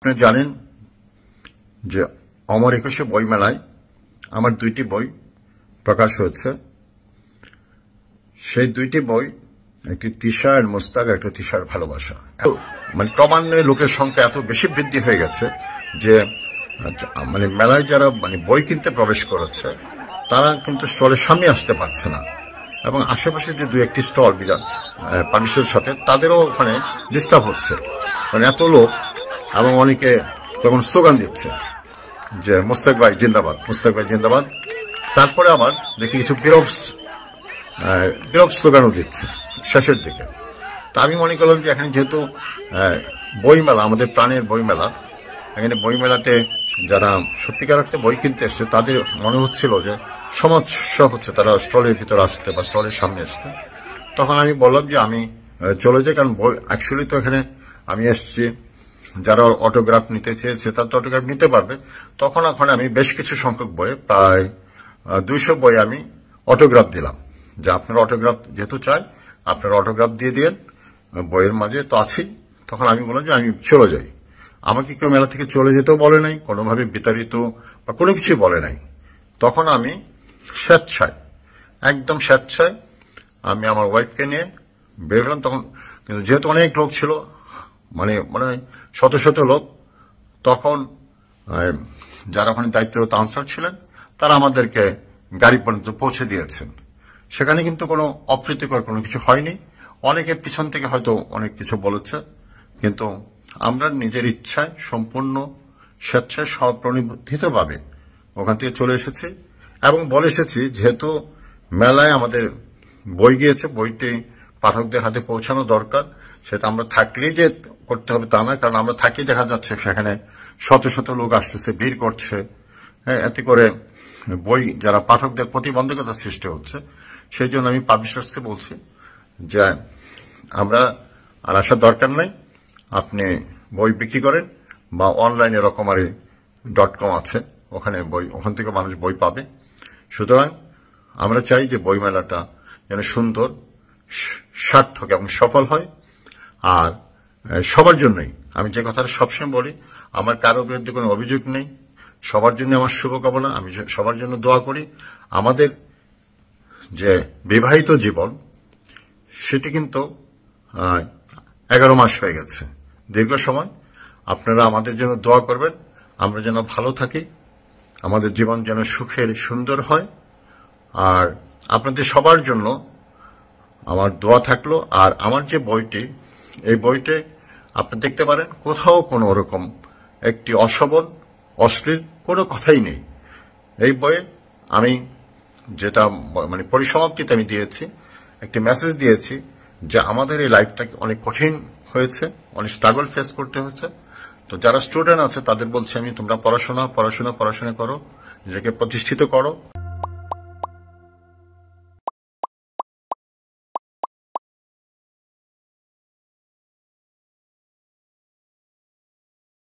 আপনি জানেন যে অমর একুশে বইমেলায় আমার 2টি বই প্রকাশ হয়েছে। সেই 2টি বই, একটি তিশা আর মুস্তাক, একটা তিশার ভালোবাসা। মানে ক্রমান্বয়ে লোকের সংখ্যা এত বেশি বৃদ্ধি হয়ে গেছে যে মানে মেলায় যারা বই কিনতে প্রবেশ করেছে তারা কিন্তু স্টলের সামনে আসতে পারছে না, এবং আশেপাশে যে 2-1টি স্টল পারমিশনের সাথে তাদেরও ওখানে ডিস্টার্ব হচ্ছে, মানে এত লোক। এবং অনেকে তখন স্লোগান দিচ্ছে যে মুস্তাক ভাই জিন্দাবাদ, মুস্তাক ভাই জিন্দাবাদ। তারপরে আবার দেখি কিছু বিরূপ স্লোগানও দিচ্ছে শেষের দিকে। তা আমি মনে করলাম যে এখানে যেহেতু বইমেলা, আমাদের প্রাণের বইমেলা, এখানে বইমেলাতে যারা সত্যিকার অর্থে বই কিনতে এসছে তাদের মনে হচ্ছিল যে সমস্যা হচ্ছে তারা স্টলের ভিতরে আসতে বা স্টলের সামনে আসতে। তখন আমি বললাম যে আমি চলে যাই, কারণ বই অ্যাকচুয়ালি তো এখানে আমি এসছি, যারা অটোগ্রাফ নিতে চেয়েছে তারা তো অটোগ্রাফ নিতে পারবে। তখন ওখানে আমি বেশ কিছু সংখ্যক বইয়ে, প্রায় 200 বই আমি অটোগ্রাফ দিলাম, যে আপনার অটোগ্রাফ যেহেতু চাই আপনার অটোগ্রাফ দিয়ে দিন, বইয়ের মাঝে তো আছেই। তখন আমি বললাম যে আমি চলে যাই। আমাকে কেউ মেলা থেকে চলে যেতেও বলে নাই, কোনোভাবে বিতাড়িত বা কোনো কিছুই বলে নাই। তখন আমি স্বেচ্ছায়, একদম স্বেচ্ছায় আমি আমার ওয়াইফকে নিয়ে বের হলাম। তখন কিন্তু যেহেতু অনেক লোক ছিল, মানে শত শত লোক, তখন যারা ওখানে দায়িত্বরত আনসার ছিলেন তারা আমাদেরকে গাড়ি পর্যন্ত পৌঁছে দিয়েছেন। সেখানে কিন্তু কোনো অপ্রীতিকর কোনো কিছু হয়নি। অনেকে পিছন থেকে হয়তো অনেক কিছু বলেছে, কিন্তু আমরা নিজের ইচ্ছায় সম্পূর্ণ স্বেচ্ছায় স্বপ্রণোদিতভাবে ওখান থেকে চলে এসেছি এবং বলে এসেছি যেহেতু মেলায় আমাদের বই গিয়েছে, বইটি পাঠকদের হাতে পৌঁছানো দরকার। সেটা আমরা থাকলেই যে করতে হবে তা নয়, কারণ আমরা থাকলেই দেখা যাচ্ছে সেখানে শত শত লোক আসতেছে, ভিড় করছে। এতে করে বই যারা পাঠকদের প্রতিবন্ধকতা সৃষ্টি হচ্ছে। সেই জন্য আমি পাবলিশার্সকে বলছি যে আমরা আর আসার দরকার নাই, আপনি বই বিক্রি করেন বা অনলাইনে রকমারি.com আছে, ওখানে বই, ওখান থেকে মানুষ বই পাবে। সুতরাং আমরা চাই যে বই মেলাটা যেন সুন্দর, সার্থক এবং সফল হয়। আর সবার জন্যই, আমি যে কথাটা সবসময় বলি, আমার কারো বিরুদ্ধে কোনো অভিযোগ নেই, সবার জন্য আমার শুভকামনা, আমি সবার জন্য দোয়া করি। আমাদের যে বিবাহিত জীবন সেটি কিন্তু 11 মাস হয়ে গেছে, দীর্ঘ সময়। আপনারা আমাদের জন্য দোয়া করবেন, আমরা যেন ভালো থাকি, আমাদের জীবন যেন সুখের সুন্দর হয়। আর আপনাদের সবার জন্য আমার দোয়া থাকলো। আর আমার যে বইটি, এই বইতে আপনি দেখতে পারেন কোথাও কোনো রকম একটি অশোভন, অশ্লীল কোনো কথাই নেই। এই বইয়ে আমি যেটা পরিসমাপ্তিতে আমি দিয়েছি, একটি মেসেজ দিয়েছি যে আমাদের এই লাইফটা অনেক কঠিন হয়েছে, অনেক স্ট্রাগল ফেস করতে হয়েছে। তো যারা স্টুডেন্ট আছে তাদের বলছি আমি, তোমরা পড়াশোনা করো, নিজেকে প্রতিষ্ঠিত করো।